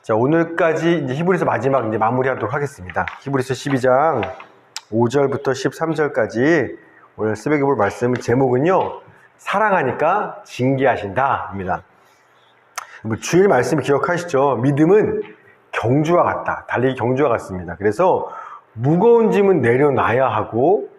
자, 오늘까지 이제 히브리서 마지막 이제 마무리하도록 하겠습니다. 히브리서 12장 5절부터 13절까지 오늘 새벽에 볼 말씀 제목은요, 사랑하니까 징계하신다입니다. 주일 말씀 기억하시죠? 믿음은 경주와 같다. 달리기 경주와 같습니다. 그래서 무거운 짐은 내려놔야 하고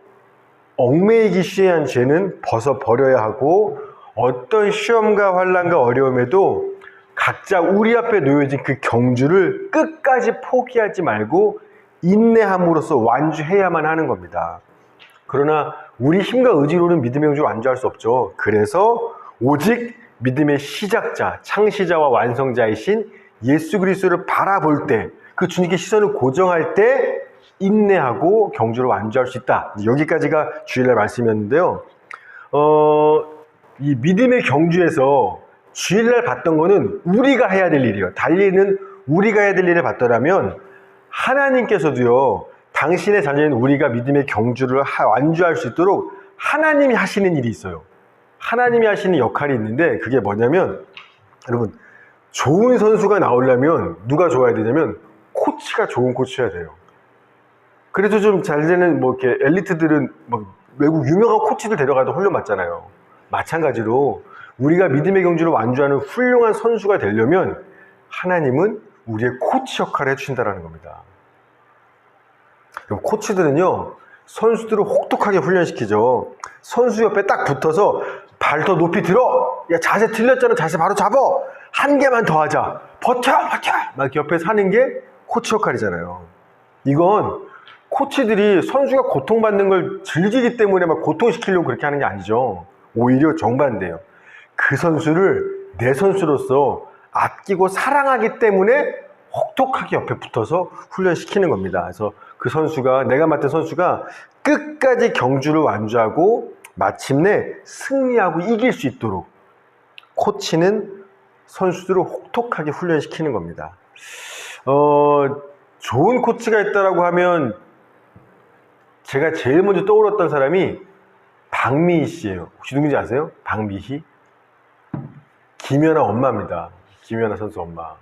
얽매이기 쉬운 죄는 벗어버려야 하고 어떤 시험과 환난과 어려움에도 각자 우리 앞에 놓여진 그 경주를 끝까지 포기하지 말고 인내함으로써 완주해야만 하는 겁니다. 그러나 우리 힘과 의지로는 믿음의 경주를 완주할 수 없죠. 그래서 오직 믿음의 시작자, 창시자와 완성자이신 예수 그리스도를 바라볼 때, 그 주님께 시선을 고정할 때 인내하고 경주를 완주할 수 있다. 여기까지가 주일날 말씀이었는데요. 이 믿음의 경주에서 주일날 봤던 거는 우리가 해야 될 일이에요. 달리는 우리가 해야 될 일을 봤더라면 하나님께서도요, 당신의 자녀인 우리가 믿음의 경주를 완주할 수 있도록 하나님이 하시는 일이 있어요. 하나님이 하시는 역할이 있는데 그게 뭐냐면, 여러분, 좋은 선수가 나오려면 누가 좋아야 되냐면 코치가 좋은 코치여야 돼요. 그래서 좀 잘 되는 이렇게 엘리트들은 외국 유명한 코치들 데려가도 훈련 받잖아요. 마찬가지로 우리가 믿음의 경주를 완주하는 훌륭한 선수가 되려면 하나님은 우리의 코치 역할을 해주신다는 겁니다. 코치들은요, 선수들을 혹독하게 훈련시키죠. 선수 옆에 딱 붙어서 발 더 높이 들어! 야, 자세 틀렸잖아. 자세 바로 잡어! 한 개만 더 하자. 버텨! 막 옆에서 하는 게 코치 역할이잖아요. 이건 코치들이 선수가 고통받는 걸 즐기기 때문에 막 고통시키려고 그렇게 하는 게 아니죠. 오히려 정반대예요. 그 선수를 내 선수로서 아끼고 사랑하기 때문에 혹독하게 옆에 붙어서 훈련시키는 겁니다. 그래서 그 선수가, 내가 맡은 선수가 끝까지 경주를 완주하고 마침내 승리하고 이길 수 있도록 코치는 선수들을 혹독하게 훈련시키는 겁니다. 좋은 코치가 있다라고 하면 제가 제일 먼저 떠올랐던 사람이 박미희 씨예요. 혹시 누군지 아세요? 박미희? 김연아 엄마입니다. 김연아 선수 엄마.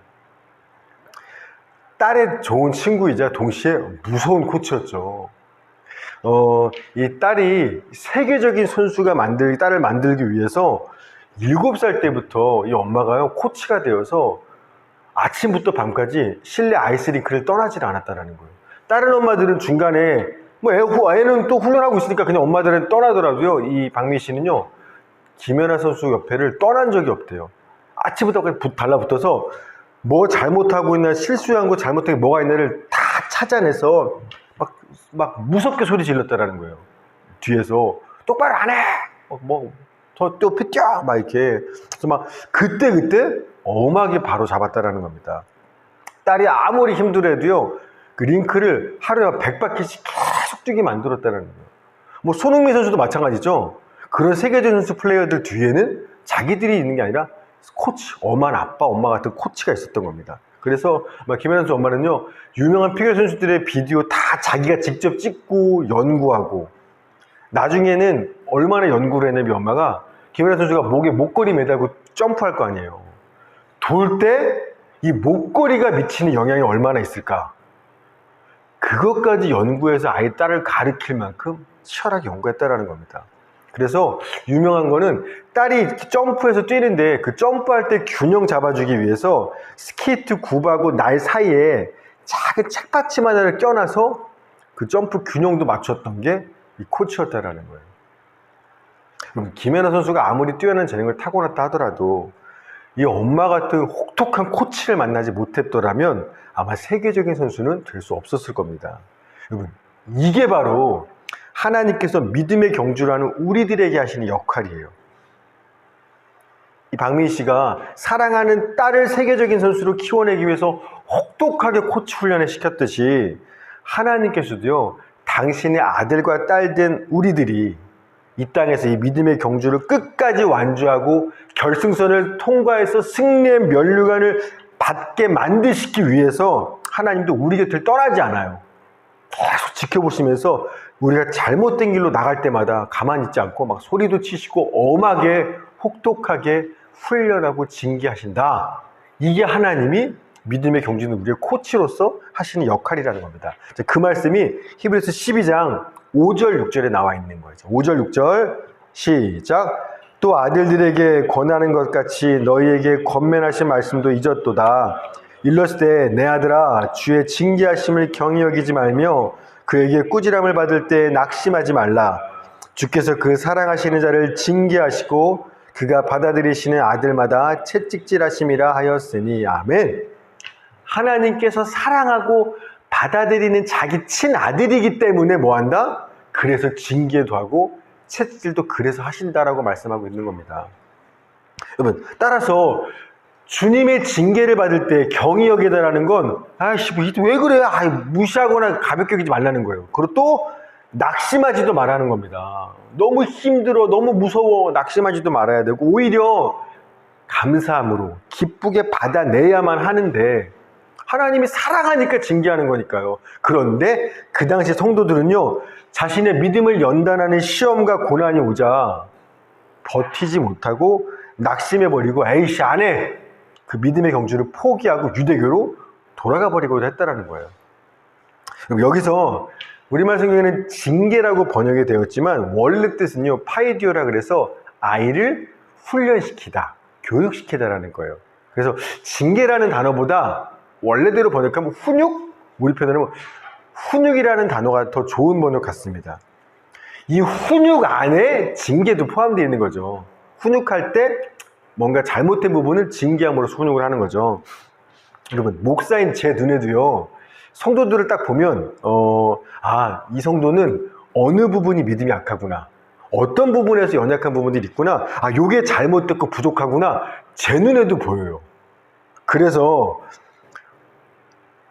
딸의 좋은 친구이자 동시에 무서운 코치였죠. 이 딸이 세계적인 선수가 딸을 만들기 위해서 7살 때부터 이 엄마가요, 코치가 되어서 아침부터 밤까지 실내 아이스링크를 떠나질 않았다는 거예요. 다른 엄마들은 중간에 애는 또 훈련하고 있으니까 그냥 엄마들은 떠나더라도요, 이 박미 씨는요, 김연아 선수 옆에를 떠난 적이 없대요. 아침부터 달라붙어서 뭐 잘못하고 있나, 실수한 거 잘못한 게 뭐가 있나를 다 찾아내서 막 무섭게 소리 질렀다라는 거예요. 뒤에서 똑바로 안 해! 또 피뛰어! 막 이렇게. 그래서 막 그때 엄하게 바로 잡았다라는 겁니다. 딸이 아무리 힘들어도요, 그 링크를 하루에 100바퀴씩 계속 뛰게 만들었다는 거예요. 손흥민 선수도 마찬가지죠. 그런 세계적인 선수 플레이어들 뒤에는 자기들이 있는 게 아니라 코치, 엄한 아빠, 엄마 같은 코치가 있었던 겁니다. 그래서 김연아 선수 엄마는요, 유명한 피겨 선수들의 비디오 다 자기가 직접 찍고 연구하고, 나중에는 얼마나 연구를 했냐면 엄마가, 김연아 선수가 목에 목걸이 매달고 점프할 거 아니에요. 돌 때 이 목걸이가 미치는 영향이 얼마나 있을까? 그것까지 연구해서 아이 딸을 가르칠 만큼 치열하게 연구했다라는 겁니다. 그래서 유명한 거는 딸이 점프해서 뛰는데 그 점프할 때 균형 잡아주기 위해서 스케이트 굽하고 날 사이에 작은 책받침 하나를 껴놔서 그 점프 균형도 맞췄던 게 이 코치였다라는 거예요. 그럼 김연아 선수가 아무리 뛰어난 재능을 타고났다 하더라도 이 엄마 같은 혹독한 코치를 만나지 못했더라면 아마 세계적인 선수는 될 수 없었을 겁니다. 여러분, 이게 바로 하나님께서 믿음의 경주를 하는 우리들에게 하시는 역할이에요. 이 박미희 씨가 사랑하는 딸을 세계적인 선수로 키워내기 위해서 혹독하게 코치 훈련을 시켰듯이 하나님께서도요, 당신의 아들과 딸 된 우리들이 이 땅에서 이 믿음의 경주를 끝까지 완주하고 결승선을 통과해서 승리의 면류관을 받게 만드시기 위해서 하나님도 우리 곁을 떠나지 않아요. 계속 지켜보시면서 우리가 잘못된 길로 나갈 때마다 가만히 있지 않고 막 소리도 치시고 엄하게 혹독하게 훈련하고 징계하신다. 이게 하나님이 믿음의 경주는 우리의 코치로서 하시는 역할이라는 겁니다. 그 말씀이 히브리서 12장 5절 6절에 나와 있는 거죠. 5절 6절 시작. 또 아들들에게 권하는 것 같이 너희에게 권면하신 말씀도 잊었도다. 일렀을 때 내 아들아 주의 징계하심을 경히 여기지 말며 그에게 꾸지람을 받을 때 낙심하지 말라. 주께서 그 사랑하시는 자를 징계하시고 그가 받아들이시는 아들마다 채찍질하심이라 하였으니. 아멘. 하나님께서 사랑하고 받아들이는 자기 친아들이기 때문에 뭐한다? 그래서 징계도 하고 채찍질도 그래서 하신다라고 말씀하고 있는 겁니다. 여러분, 따라서 주님의 징계를 받을 때 경히 여기다라는 건 아이씨 왜 그래? 무시하거나 가볍게 여기지 말라는 거예요. 그리고 또 낙심하지도 말라는 겁니다. 너무 힘들어, 너무 무서워, 낙심하지도 말아야 되고 오히려 감사함으로 기쁘게 받아내야만 하는데 하나님이 사랑하니까 징계하는 거니까요. 그런데 그 당시 성도들은요, 자신의 믿음을 연단하는 시험과 고난이 오자 버티지 못하고 낙심해버리고 에이씨 안 해! 그 믿음의 경주를 포기하고 유대교로 돌아가 버리고도 했다라는 거예요. 여기서 우리말 성경에는 징계라고 번역이 되었지만 원래 뜻은요, 파이디오라 그래서 아이를 훈련시키다, 교육시키다라는 거예요. 그래서 징계라는 단어보다 원래대로 번역하면 훈육? 우리 편으로 훈육이라는 단어가 더 좋은 번역 같습니다. 이 훈육 안에 징계도 포함되어 있는 거죠. 훈육할 때 뭔가 잘못된 부분을 징계함으로써 훈육을 하는 거죠. 여러분, 목사인 제 눈에도요, 성도들을 딱 보면 이 성도는 어느 부분이 믿음이 약하구나, 어떤 부분에서 연약한 부분들이 있구나, 요게 잘못됐고 부족하구나, 제 눈에도 보여요. 그래서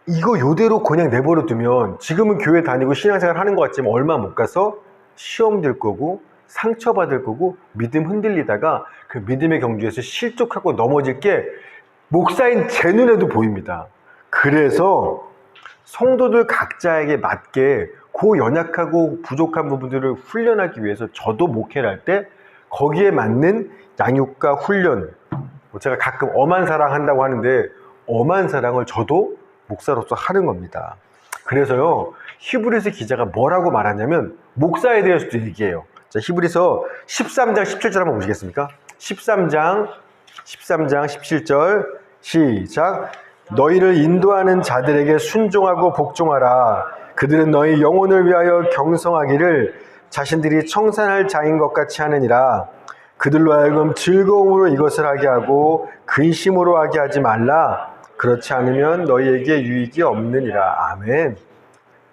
이거 요대로 그냥 내버려 두면 지금은 교회 다니고 신앙생활 하는 것 같지만 얼마 못 가서 시험 들 거고 상처받을 거고 믿음 흔들리다가 그 믿음의 경주에서 실족하고 넘어질 게 목사인 제 눈에도 보입니다. 그래서 성도들 각자에게 맞게 그 연약하고 부족한 부분들을 훈련하기 위해서 저도 목회를 할 때 거기에 맞는 양육과 훈련, 제가 가끔 엄한 사랑 한다고 하는데 엄한 사랑을 저도 목사로서 하는 겁니다. 그래서요, 히브리서 기자가 뭐라고 말하냐면 목사에 대해서도 얘기해요. 자, 히브리서 13장 17절 한번 보시겠습니까? 13장 17절 시작. 너희를 인도하는 자들에게 순종하고 복종하라. 그들은 너희 영혼을 위하여 경성하기를 자신들이 청산할 자인 것 같이 하느니라. 그들로 하여금 즐거움으로 이것을 하게 하고 근심으로 하게 하지 말라. 그렇지 않으면 너희에게 유익이 없느니라. 아멘.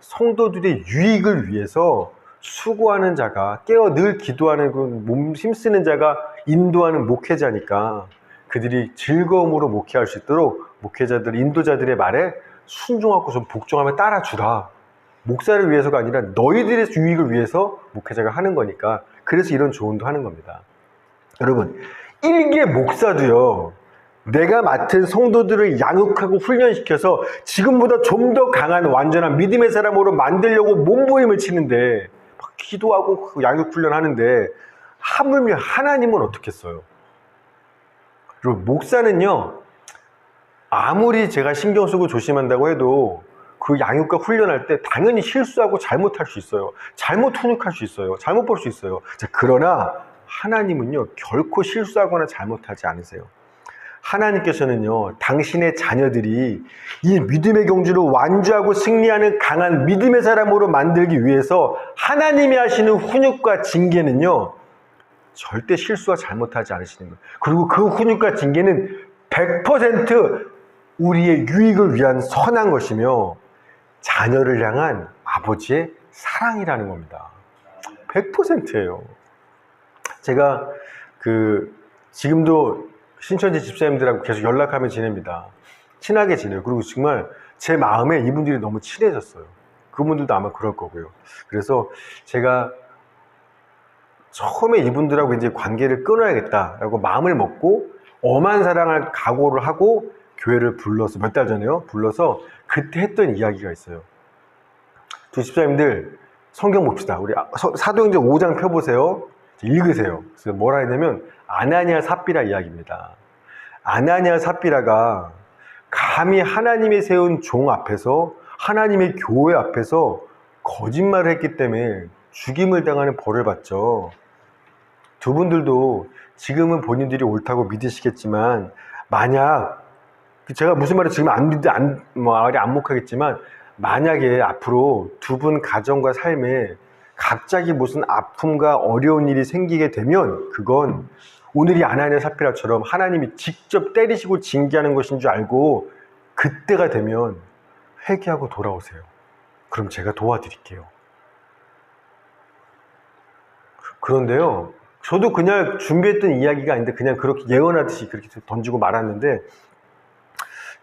성도들의 유익을 위해서 수고하는 자가, 깨어 늘 기도하는 몸 힘쓰는 자가 인도하는 목회자니까 그들이 즐거움으로 목회할 수 있도록 목회자들, 인도자들의 말에 순종하고 좀 복종하며 따라주라. 목사를 위해서가 아니라 너희들의 유익을 위해서 목회자가 하는 거니까, 그래서 이런 조언도 하는 겁니다. 여러분, 일개 목사도요, 내가 맡은 성도들을 양육하고 훈련시켜서 지금보다 좀 더 강한 완전한 믿음의 사람으로 만들려고 몸부림을 치는데 막 기도하고 양육 훈련하는데 하물며 하나님은 어떻겠어요? 그리고 목사는요, 아무리 제가 신경 쓰고 조심한다고 해도 그 양육과 훈련할 때 당연히 실수하고 잘못할 수 있어요. 잘못 훈육할 수 있어요. 잘못 볼 수 있어요. 자, 그러나 하나님은요, 결코 실수하거나 잘못하지 않으세요. 하나님께서는요, 당신의 자녀들이 이 믿음의 경주를 완주하고 승리하는 강한 믿음의 사람으로 만들기 위해서 하나님이 하시는 훈육과 징계는요, 절대 실수와 잘못하지 않으시는 거예요. 그리고 그 훈육과 징계는 100% 우리의 유익을 위한 선한 것이며 자녀를 향한 아버지의 사랑이라는 겁니다. 100%예요. 제가 지금도 신천지 집사님들하고 계속 연락하며 지냅니다. 친하게 지내요. 그리고 정말 제 마음에 이분들이 너무 친해졌어요. 그분들도 아마 그럴 거고요. 그래서 제가 처음에 이분들하고 이제 관계를 끊어야겠다라고 마음을 먹고 엄한 사랑을 각오를 하고 교회를 불러서 몇 달 전에요. 불러서 그때 했던 이야기가 있어요. 두 집사님들 성경 봅시다. 우리 사도행전 5장 펴보세요. 읽으세요. 그래서 뭐라 했냐면 아나니아 삽비라 이야기입니다. 아나니아 삽비라가 감히 하나님이 세운 종 앞에서, 하나님의 교회 앞에서 거짓말을 했기 때문에 죽임을 당하는 벌을 받죠. 두 분들도 지금은 본인들이 옳다고 믿으시겠지만, 만약 제가 무슨 말을 지금 말이 안목하겠지만, 만약에 앞으로 두 분 가정과 삶에 갑자기 무슨 아픔과 어려운 일이 생기게 되면 그건 오늘이 아나니아 삽비라처럼 하나님이 직접 때리시고 징계하는 것인 줄 알고 그때가 되면 회개하고 돌아오세요. 그럼 제가 도와드릴게요. 그런데요, 저도 그냥 준비했던 이야기가 아닌데 그냥 그렇게 예언하듯이 그렇게 던지고 말았는데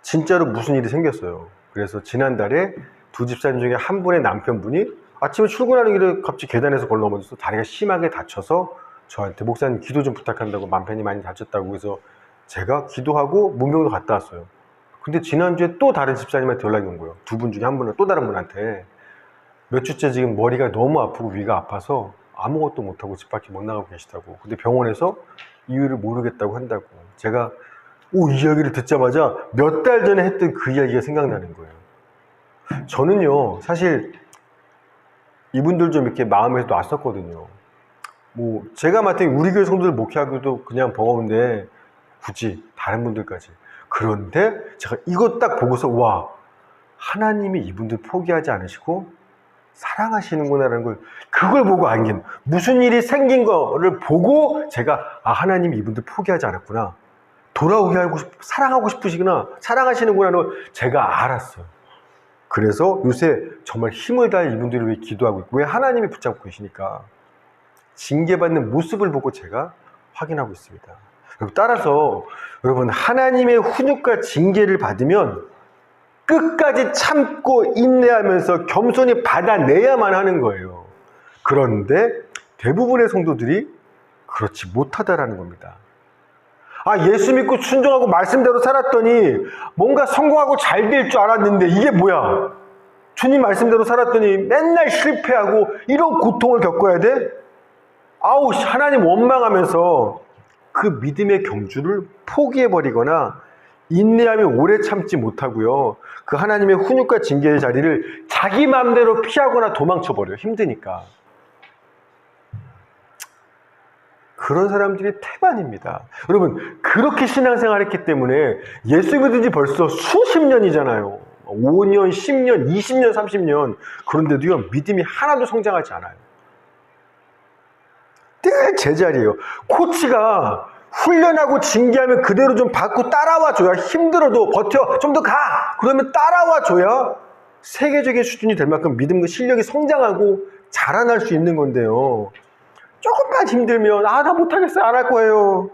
진짜로 무슨 일이 생겼어요. 그래서 지난달에 두 집사님 중에 한 분의 남편분이 아침에 출근하는 길에 갑자기 계단에서 걸어 넘어져서 다리가 심하게 다쳐서 저한테 목사님 기도 좀 부탁한다고, 남편이 많이 다쳤다고 해서 제가 기도하고 문병도 갔다 왔어요. 근데 지난주에 또 다른 집사님한테 연락이 온 거예요. 두 분 중에 한 분은 또 다른 분한테 몇 주째 지금 머리가 너무 아프고 위가 아파서 아무것도 못하고 집 밖에 못 나가고 계시다고. 근데 병원에서 이유를 모르겠다고 한다고. 제가 이 이야기를 듣자마자 몇 달 전에 했던 그 이야기가 생각나는 거예요. 저는요, 사실 이분들 좀 이렇게 마음에서 놨었거든요. 제가 맡은 우리 교회 성도들 목회하기도 그냥 버거운데 굳이 다른 분들까지. 그런데 제가 이거 딱 보고서 와, 하나님이 이분들 포기하지 않으시고 사랑하시는구나라는 그걸 보고 알긴, 무슨 일이 생긴 거를 보고 제가 하나님이 이분들 포기하지 않았구나, 돌아오게 하고 사랑하고 싶으시구나, 사랑하시는구나는 제가 알았어요. 그래서 요새 정말 힘을 다해 이분들을 위해 기도하고 있고, 왜 하나님이 붙잡고 계시니까 징계받는 모습을 보고 제가 확인하고 있습니다. 따라서 여러분, 하나님의 훈육과 징계를 받으면 끝까지 참고 인내하면서 겸손히 받아내야만 하는 거예요. 그런데 대부분의 성도들이 그렇지 못하다라는 겁니다. 예수 믿고 순종하고 말씀대로 살았더니 뭔가 성공하고 잘 될 줄 알았는데 이게 뭐야? 주님 말씀대로 살았더니 맨날 실패하고 이런 고통을 겪어야 돼? 하나님 원망하면서 그 믿음의 경주를 포기해버리거나 인내하며 오래 참지 못하고요, 그 하나님의 훈육과 징계의 자리를 자기 마음대로 피하거나 도망쳐버려요. 힘드니까. 그런 사람들이 태반입니다. 여러분, 그렇게 신앙생활 했기 때문에 예수 믿은 지 벌써 수십 년이잖아요. 5년, 10년, 20년, 30년. 그런데도요, 믿음이 하나도 성장하지 않아요. 늘 제자리예요. 코치가 훈련하고 징계하면 그대로 좀 받고 따라와줘야, 힘들어도 버텨, 좀 더 가! 그러면 따라와줘야 세계적인 수준이 될 만큼 믿음과 실력이 성장하고 자라날 수 있는 건데요. 조금만 힘들면 나 못하겠어요, 안 할 거예요,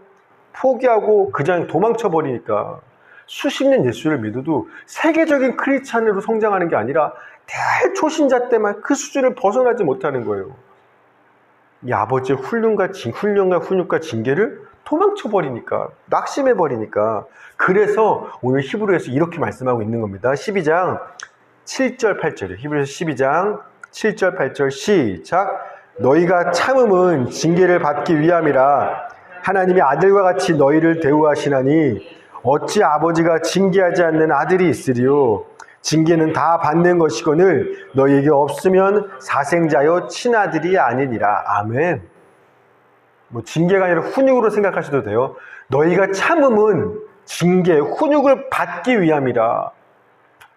포기하고 그냥 도망쳐버리니까 수십 년 예수를 믿어도 세계적인 크리스찬으로 성장하는 게 아니라 늘 초신자 때만 그 수준을 벗어나지 못하는 거예요. 이 아버지의 훈련과 훈육과 징계를 도망쳐버리니까, 낙심해버리니까. 그래서 오늘 히브리서에서 이렇게 말씀하고 있는 겁니다. 12장 7절 8절이에요. 히브리서 12장 7절 8절 시작. 너희가 참음은 징계를 받기 위함이라. 하나님이 아들과 같이 너희를 대우하시나니 어찌 아버지가 징계하지 않는 아들이 있으리요. 징계는 다 받는 것이거늘 너희에게 없으면 사생자여 친아들이 아니니라. 아멘. 징계가 아니라 훈육으로 생각하셔도 돼요. 너희가 참음은 징계, 훈육을 받기 위함이라.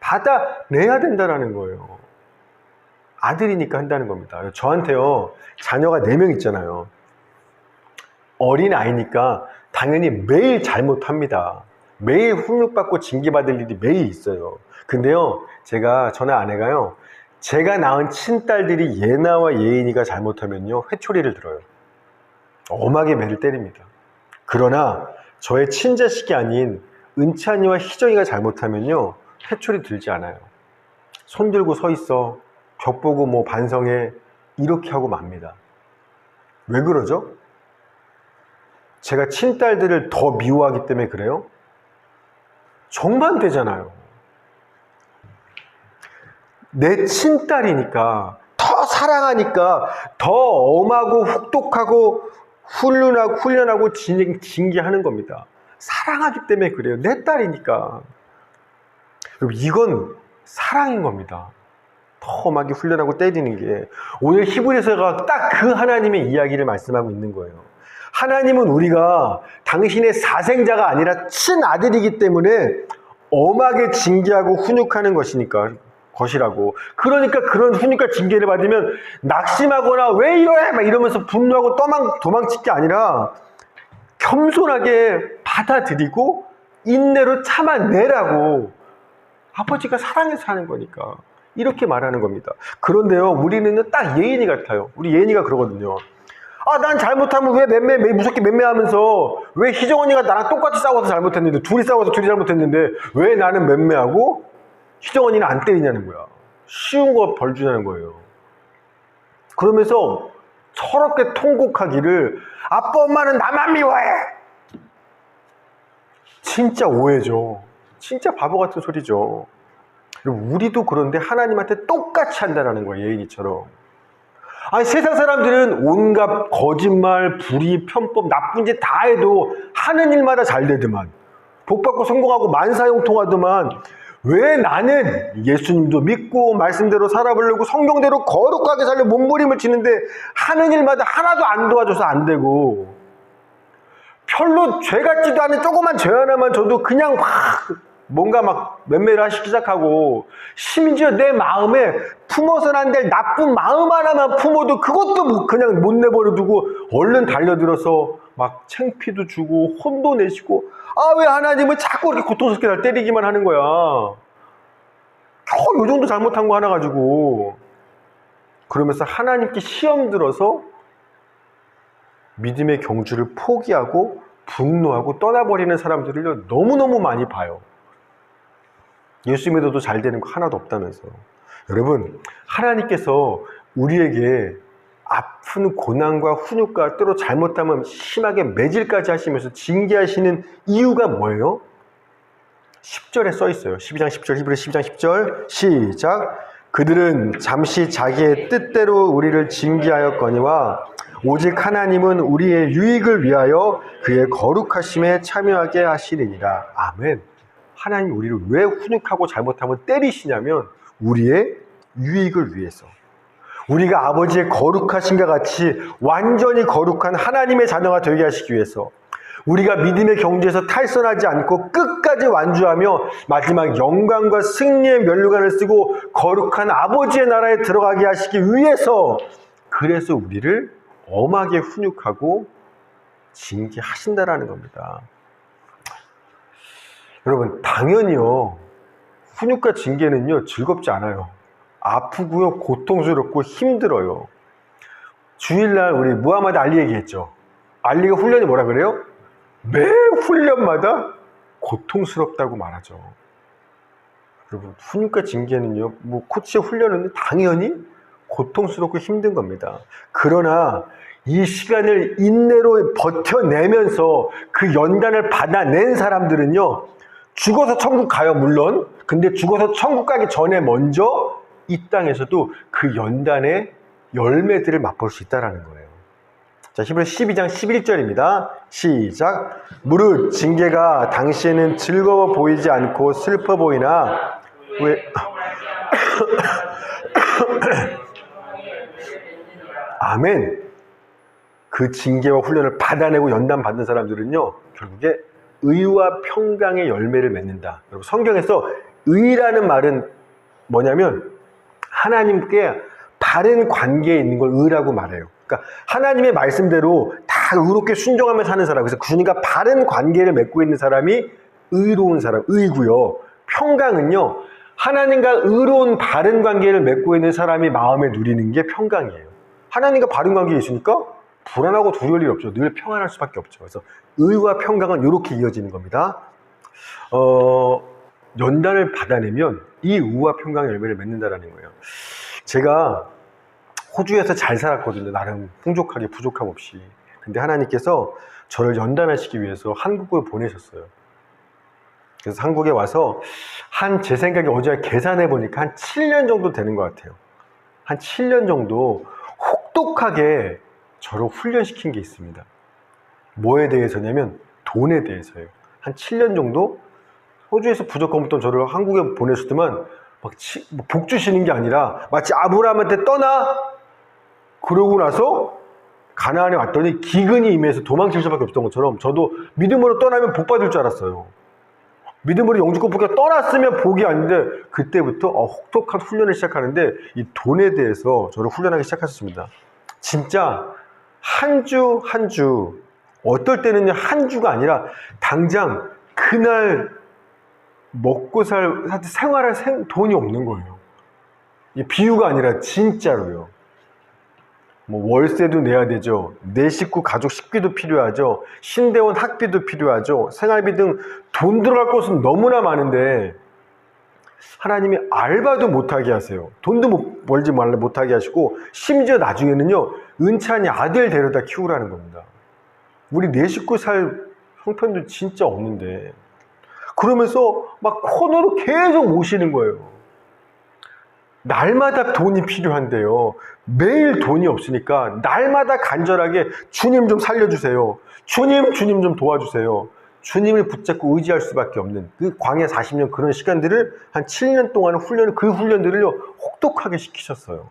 받아내야 된다라는 거예요. 아들이니까 한다는 겁니다. 저한테요, 자녀가 4명 있잖아요. 어린 아이니까 당연히 매일 잘못합니다. 매일 훈육받고 징계받을 일이 매일 있어요. 근데요, 저나 아내가요, 제가 낳은 친딸들이 예나와 예인이가 잘못하면요, 회초리를 들어요. 엄하게 매를 때립니다. 그러나 저의 친자식이 아닌 은찬이와 희정이가 잘못하면요, 회초리 들지 않아요. 손 들고 서 있어, 벽 보고 반성해, 이렇게 하고 맙니다. 왜 그러죠? 제가 친딸들을 더 미워하기 때문에 그래요? 정반 되잖아요. 내 친딸이니까, 더 사랑하니까 더 엄하고 혹독하고 훈련하고 징계하는 겁니다. 사랑하기 때문에 그래요. 내 딸이니까. 여러분, 이건 사랑인 겁니다. 더 엄하게 훈련하고 때리는 게. 오늘 히브리서가 딱 그 하나님의 이야기를 말씀하고 있는 거예요. 하나님은 우리가 당신의 사생자가 아니라 친아들이기 때문에 엄하게 징계하고 훈육하는 것이라고. 그러니까 그런 훈육과 징계를 받으면 낙심하거나 왜 이래 막 이러면서 분노하고 도망칠 게 아니라 겸손하게 받아들이고 인내로 참아내라고. 아버지가 사랑해서 하는 거니까 이렇게 말하는 겁니다. 그런데요, 우리는 딱 예인이 같아요. 우리 예인이가 그러거든요. 난 잘못하면 왜 무섭게 맴매하면서, 왜 희정 언니가 나랑 똑같이 싸워서 잘못했는데, 둘이 싸워서 둘이 잘못했는데 왜 나는 맴매하고 희정 언니는 안 때리냐는 거야. 쉬운 거 벌 주냐는 거예요. 그러면서 서럽게 통곡하기를 아빠 엄마는 나만 미워해. 진짜 오해죠. 진짜 바보 같은 소리죠. 우리도 그런데 하나님한테 똑같이 한다는 거예요. 예인이처럼. 아니, 세상 사람들은 온갖 거짓말, 불의, 편법, 나쁜 짓 다 해도 하는 일마다 잘 되더만, 복받고 성공하고 만사형통하더만, 왜 나는 예수님도 믿고 말씀대로 살아보려고 성경대로 거룩하게 살려 몸부림을 치는데 하는 일마다 하나도 안 도와줘서 안 되고, 별로 죄 같지도 않은 조그만 죄 하나만 져도 그냥 뭔가 막 맴매를 하시기 시작하고, 심지어 내 마음에 품어서는 안 될 나쁜 마음 하나만 품어도 그것도 그냥 못 내버려 두고 얼른 달려들어서 막 창피도 주고 혼도 내시고, 왜 하나님은 자꾸 이렇게 고통스럽게 날 때리기만 하는 거야. 겨우 요 정도 잘못한 거 하나 가지고. 그러면서 하나님께 시험 들어서 믿음의 경주를 포기하고 분노하고 떠나버리는 사람들을 너무너무 많이 봐요. 예수 믿어도 잘 되는 거 하나도 없다면서. 여러분, 하나님께서 우리에게 아픈 고난과 훈육과 때로 잘못하면 심하게 매질까지 하시면서 징계하시는 이유가 뭐예요? 10절에 써 있어요. 12장 10절, 히브리 12장 10절 시작. 그들은 잠시 자기의 뜻대로 우리를 징계하였거니와 오직 하나님은 우리의 유익을 위하여 그의 거룩하심에 참여하게 하시리니라. 아멘. 하나님 우리를 왜 훈육하고 잘못하면 때리시냐면 우리의 유익을 위해서. 우리가 아버지의 거룩하심과 같이 완전히 거룩한 하나님의 자녀가 되게 하시기 위해서, 우리가 믿음의 경주에서 탈선하지 않고 끝까지 완주하며 마지막 영광과 승리의 면류관을 쓰고 거룩한 아버지의 나라에 들어가게 하시기 위해서, 그래서 우리를 엄하게 훈육하고 징계하신다라는 겁니다. 여러분, 당연히요, 훈육과 징계는요 즐겁지 않아요. 아프고요, 고통스럽고 힘들어요. 주일날 우리 무하마드 알리 얘기했죠. 알리가 훈련이 뭐라 그래요? 매 훈련마다 고통스럽다고 말하죠. 여러분, 훈육과 징계는요, 코치의 훈련은 당연히 고통스럽고 힘든 겁니다. 그러나 이 시간을 인내로 버텨내면서 그 연단을 받아낸 사람들은요, 죽어서 천국 가요, 물론. 근데 죽어서 천국 가기 전에 먼저 이 땅에서도 그 연단의 열매들을 맛볼 수 있다는 거예요. 자, 히브리 12장 11절입니다. 시작. 무릇 징계가 당시에는 즐거워 보이지 않고 슬퍼 보이나 왜 아멘. 그 징계와 훈련을 받아내고 연단 받는 사람들은요, 결국에 의와 평강의 열매를 맺는다. 여러분, 성경에서 의라는 말은 뭐냐면 하나님께 바른 관계에 있는 걸 의라고 말해요. 그러니까 하나님의 말씀대로 다 의롭게 순종하며 사는 사람, 그래서 그러니까 바른 관계를 맺고 있는 사람이 의로운 사람, 의고요. 평강은요, 하나님과 의로운 바른 관계를 맺고 있는 사람이 마음에 누리는 게 평강이에요. 하나님과 바른 관계에 있으니까 불안하고 두려울 일 없죠. 늘 평안할 수밖에 없죠. 그래서 의와 평강은 이렇게 이어지는 겁니다. 연단을 받아내면 이 의와 평강의 열매를 맺는다라는 거예요. 제가 호주에서 잘 살았거든요. 나름 풍족하게 부족함 없이. 근데 하나님께서 저를 연단하시기 위해서 한국을 보내셨어요. 그래서 한국에 와서 제 생각에 어제 계산해 보니까 한 7년 정도 되는 것 같아요. 한 7년 정도 혹독하게 저를 훈련시킨 게 있습니다. 뭐에 대해서냐면 돈에 대해서요. 한 7년 정도 호주에서 부족하면 저를 한국에 보내시더만 복 주시는 게 아니라 마치 아브라함한테 떠나 그러고 나서 가나안에 왔더니 기근이 임해서 도망칠 수밖에 없던 것처럼 저도 믿음으로 떠나면 복 받을 줄 알았어요. 믿음으로 영주권 복귀가 떠났으면 복이 아닌데 그때부터 혹독한 훈련을 시작하는데 이 돈에 대해서 저를 훈련하기 시작했습니다. 진짜 한 주 한 주 어떨 때는 한 주가 아니라 당장 그날 먹고 생활할 돈이 없는 거예요. 이 비유가 아니라 진짜로요. 뭐 월세도 내야 되죠. 내 식구 가족 식비도 필요하죠. 신대원 학비도 필요하죠. 생활비 등 돈 들어갈 곳은 너무나 많은데 하나님이 알바도 못하게 하세요. 돈도 벌지 말라 못하게 하시고 심지어 나중에는요 은찬이 아들 데려다 키우라는 겁니다. 우리 내 식구 살 형편도 진짜 없는데 그러면서 막 코너로 계속 모시는 거예요. 날마다 돈이 필요한데요. 매일 돈이 없으니까 날마다 간절하게 주님 좀 살려주세요. 주님 좀 도와주세요. 주님을 붙잡고 의지할 수밖에 없는 그 광야 40년 그런 시간들을 한 7년 동안 그 훈련들을요 혹독하게 시키셨어요.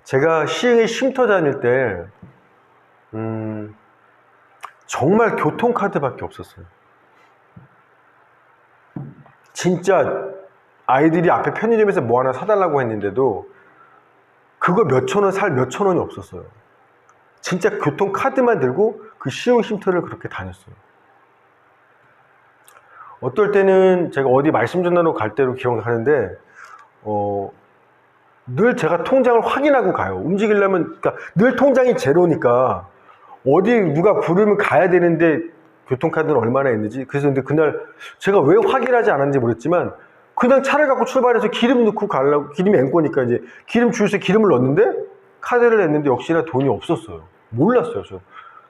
제가 시흥에 쉼터 다닐 때 정말 교통카드밖에 없었어요. 진짜 아이들이 앞에 편의점에서 뭐 하나 사달라고 했는데도 그거 몇천 원 살 몇천 원이 없었어요. 진짜 교통카드만 들고 그 시흥 쉼터를 그렇게 다녔어요. 어떨 때는 제가 어디 말씀 전하러 갈 때로 기억하는데 늘 제가 통장을 확인하고 가요. 움직이려면 그러니까 늘 통장이 제로니까 어디 누가 부르면 가야 되는데 교통카드는 얼마나 있는지. 그래서 근데 그날 제가 왜 확인하지 않았는지 모르겠지만 그냥 차를 갖고 출발해서 기름 넣고 가려고 기름이 앵꼬니까 이제 기름 주유소에 기름을 넣었는데 카드를 냈는데 역시나 돈이 없었어요. 몰랐어요. 저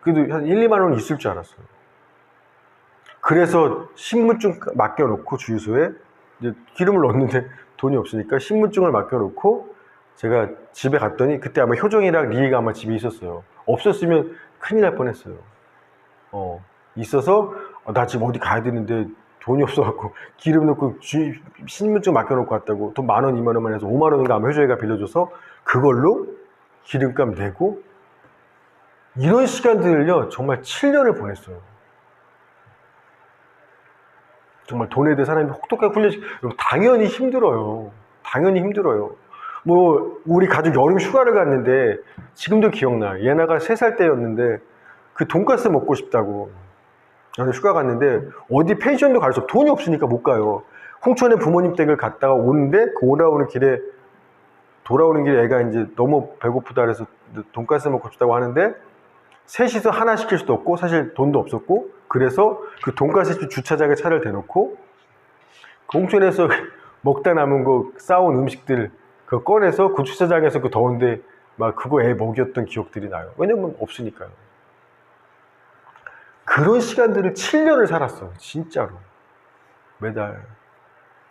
그래도 한 1, 2만 원 있을 줄 알았어요. 그래서 신분증 맡겨놓고 주유소에 이제 기름을 넣었는데 돈이 없으니까 신분증을 맡겨놓고 제가 집에 갔더니 그때 아마 효정이랑 리이가 아마 집에 있었어요. 없었으면 큰일 날 뻔했어요. 있어서 나 지금 어디 가야 되는데 돈이 없어갖고 기름 넣고 신분증 맡겨놓고 갔다고 돈 10,000원, 20,000원만 해서 50,000원인가 아마 효정이가 빌려줘서 그걸로 기름값 내고 이런 시간들을요 정말 7년을 보냈어요. 정말 돈에 대해 사람이 혹독하게 당연히 힘들어요. 당연히 힘들어요. 뭐 우리 가족 여름 휴가를 갔는데 지금도 기억나. 예나가 3살 때였는데 그 돈가스 먹고 싶다고 휴가 갔는데 어디 펜션도 갈 수 없어. 돈이 없으니까 못 가요. 홍천에 부모님 댁을 갔다가 오는데 그 돌아오는 길에 애가 이제 너무 배고프다 그래서 돈가스 먹고 싶다고 하는데 셋이서 하나 시킬 수도 없고 사실 돈도 없었고 그래서 그 돈가스 집 주차장에 차를 대놓고 그 홍천에서 먹다 남은 거 싸온 음식들 그거 꺼내서 그 주차장에서 그 더운데 막 그거 애 먹였던 기억들이 나요. 왜냐면 없으니까요. 그런 시간들을 7년을 살았어요. 진짜로. 매달.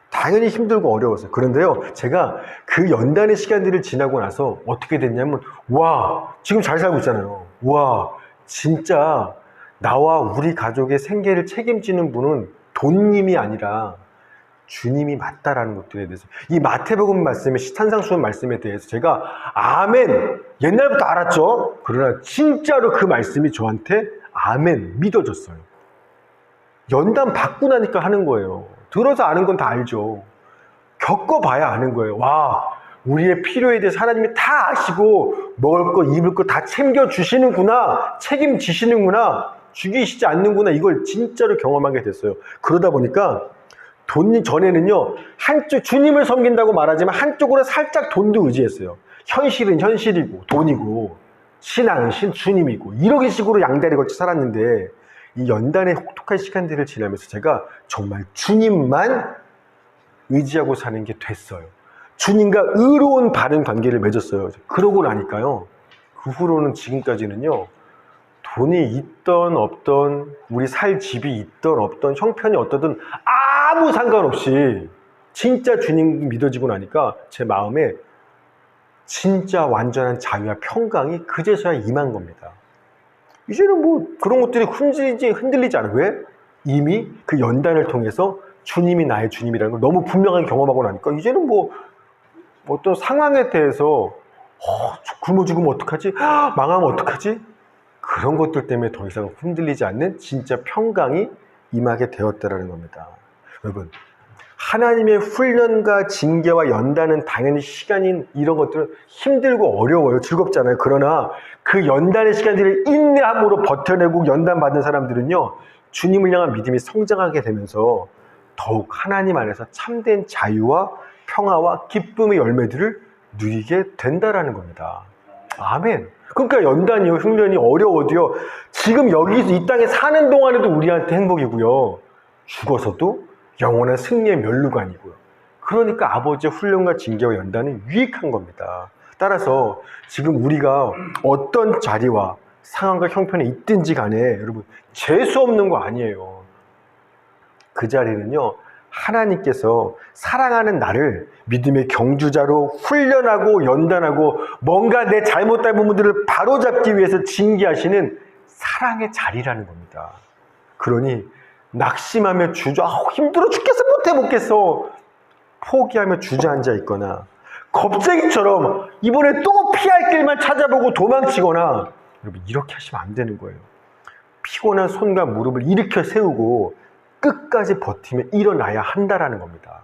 당연히 힘들고 어려웠어요. 그런데요, 제가 그 연단의 시간들을 지나고 나서 어떻게 됐냐면, 와, 지금 잘 살고 있잖아요. 와, 진짜 나와 우리 가족의 생계를 책임지는 분은 돈님이 아니라 주님이 맞다라는 것들에 대해서 이 마태복음 말씀의 산상수훈 말씀에 대해서 제가 아멘 옛날부터 알았죠. 그러나 진짜로 그 말씀이 저한테 아멘 믿어졌어요. 연단 받고 나니까 하는 거예요. 들어서 아는 건 다 알죠. 겪어봐야 아는 거예요. 와, 우리의 필요에 대해서 하나님이 다 아시고 먹을 거 입을 거 다 챙겨주시는구나, 책임지시는구나, 죽이시지 않는구나, 이걸 진짜로 경험하게 됐어요. 그러다 보니까 돈 전에는요 한쪽 주님을 섬긴다고 말하지만 한쪽으로 살짝 돈도 의지했어요. 현실은 현실이고 돈이고 신앙은 주님이고 이런 식으로 양다리 걸쳐 살았는데 이 연단의 혹독한 시간들을 지나면서 제가 정말 주님만 의지하고 사는 게 됐어요. 주님과 의로운 바른 관계를 맺었어요. 그러고 나니까요 그 후로는 지금까지는요 돈이 있던 없던 우리 살 집이 있던 없던 형편이 어떠든 아무 상관없이 진짜 주님 믿어지고 나니까 제 마음에 진짜 완전한 자유와 평강이 그제서야 임한 겁니다. 이제는 뭐 그런 것들이 흔들리지 않아요. 왜? 이미 그 연단을 통해서 주님이 나의 주님이라는 걸 너무 분명하게 경험하고 나니까 이제는 뭐 어떤 상황에 대해서 굶어 죽으면 어떡하지? 망하면 어떡하지? 그런 것들 때문에 더 이상 흔들리지 않는 진짜 평강이 임하게 되었다라는 겁니다. 여러분, 하나님의 훈련과 징계와 연단은 당연히 시간인 이런 것들은 힘들고 어려워요. 즐겁잖아요. 그러나 그 연단의 시간들을 인내함으로 버텨내고 연단 받은 사람들은요, 주님을 향한 믿음이 성장하게 되면서 더욱 하나님 안에서 참된 자유와 평화와 기쁨의 열매들을 누리게 된다라는 겁니다. 아멘. 그러니까 연단이요, 훈련이 어려워도요, 지금 여기서 이 땅에 사는 동안에도 우리한테 행복이고요, 죽어서도 영원한 승리의 면류관이고요. 그러니까 아버지의 훈련과 징계와 연단은 유익한 겁니다. 따라서 지금 우리가 어떤 자리와 상황과 형편에 있든지 간에 여러분 재수 없는 거 아니에요. 그 자리는요, 하나님께서 사랑하는 나를 믿음의 경주자로 훈련하고 연단하고 뭔가 내 잘못된 부분들을 바로잡기 위해서 징계하시는 사랑의 자리라는 겁니다. 그러니 낙심하며 힘들어 죽겠어, 못 먹겠어 포기하며 주저앉아 있거나 겁쟁이처럼 이번에 또 피할 길만 찾아보고 도망치거나, 여러분 이렇게 하시면 안 되는 거예요. 피곤한 손과 무릎을 일으켜 세우고 끝까지 버티며 일어나야 한다라는 겁니다.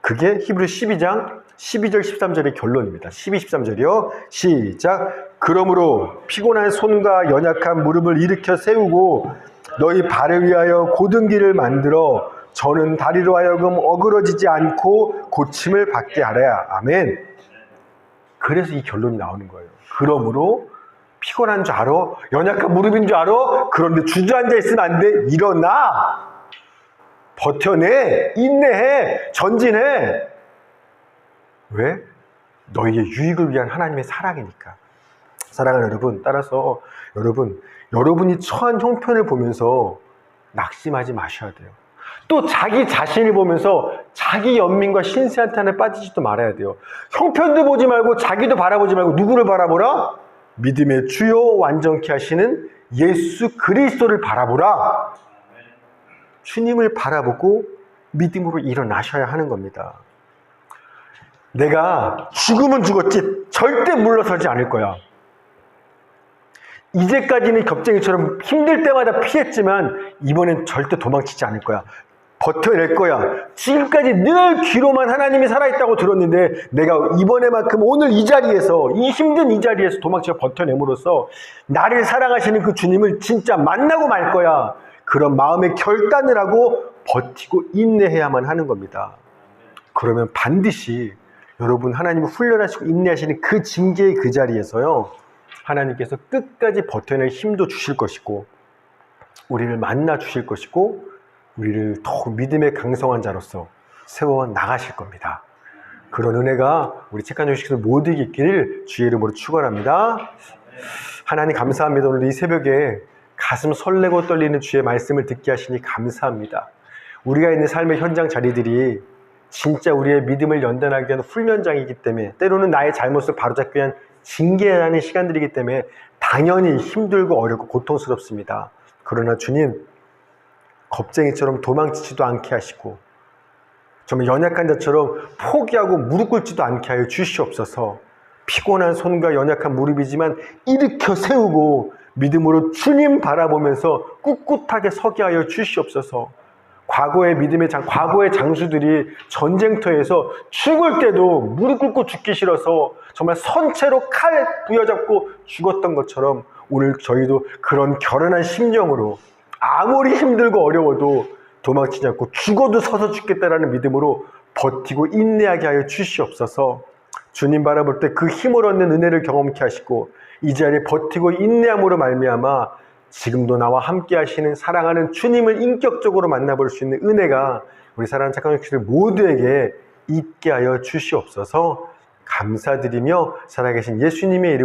그게 히브리 12장 12절 13절의 결론입니다. 12, 13절이요. 시작. 그러므로 피곤한 손과 연약한 무릎을 일으켜 세우고 너희 발을 위하여 곧은 길을 만들어 저는 다리로 하여금 어그러지지 않고 고침을 받게 하라. 아멘. 그래서 이 결론이 나오는 거예요. 그러므로 피곤한 줄 알아? 연약한 무릎인 줄 알아? 그런데 주저앉아 있으면 안 돼. 일어나. 버텨내. 인내해. 전진해. 왜? 너희의 유익을 위한 하나님의 사랑이니까. 사랑하는 여러분, 따라서 여러분이 처한 형편을 보면서 낙심하지 마셔야 돼요. 또 자기 자신을 보면서 자기 연민과 신세한탄에 빠지지도 말아야 돼요. 형편도 보지 말고 자기도 바라보지 말고 누구를 바라보라? 믿음의 주요 완전케 하시는 예수 그리스도를 바라보라. 주님을 바라보고 믿음으로 일어나셔야 하는 겁니다. 내가 죽으면 죽었지 절대 물러서지 않을 거야. 이제까지는 겁쟁이처럼 힘들 때마다 피했지만 이번엔 절대 도망치지 않을 거야. 버텨낼 거야. 지금까지 늘 귀로만 하나님이 살아있다고 들었는데 내가 이번에만큼 오늘 이 자리에서, 이 힘든 이 자리에서 도망쳐 버텨냄으로써 나를 사랑하시는 그 주님을 진짜 만나고 말 거야. 그런 마음의 결단을 하고 버티고 인내해야만 하는 겁니다. 그러면 반드시 여러분 하나님을 훈련하시고 인내하시는 그 징계의 그 자리에서요, 하나님께서 끝까지 버텨낼 힘도 주실 것이고 우리를 만나 주실 것이고 우리를 더욱 믿음의 강성한 자로서 세워 나가실 겁니다. 그런 은혜가 우리 책간 주식에서 모두에게 있기를 주의 이름으로 축원합니다. 하나님 감사합니다. 오늘 이 새벽에 가슴 설레고 떨리는 주의 말씀을 듣게 하시니 감사합니다. 우리가 있는 삶의 현장 자리들이 진짜 우리의 믿음을 연단하기 위한 훈련장이기 때문에, 때로는 나의 잘못을 바로잡기 위한 징계하는 시간들이기 때문에 당연히 힘들고 어렵고 고통스럽습니다. 그러나 주님, 겁쟁이처럼 도망치지도 않게 하시고 정말 연약한 자처럼 포기하고 무릎 꿇지도 않게 하여 주시옵소서. 피곤한 손과 연약한 무릎이지만 일으켜 세우고 믿음으로 주님 바라보면서 꿋꿋하게 서게 하여 주시옵소서. 과거의 과거의 장수들이 전쟁터에서 죽을 때도 무릎 꿇고 죽기 싫어서 정말 선체로 칼 부여잡고 죽었던 것처럼 오늘 저희도 그런 결연한 심령으로 아무리 힘들고 어려워도 도망치지 않고 죽어도 서서 죽겠다라는 믿음으로 버티고 인내하게 하여 주시옵소서. 주님 바라볼 때 그 힘을 얻는 은혜를 경험케 하시고 이 자리에 버티고 인내함으로 말미암아 지금도 나와 함께 하시는 사랑하는 주님을 인격적으로 만나볼 수 있는 은혜가 우리 사랑하는 착한 형제들 모두에게 있게 하여 주시옵소서. 감사드리며 살아계신 예수님의 이름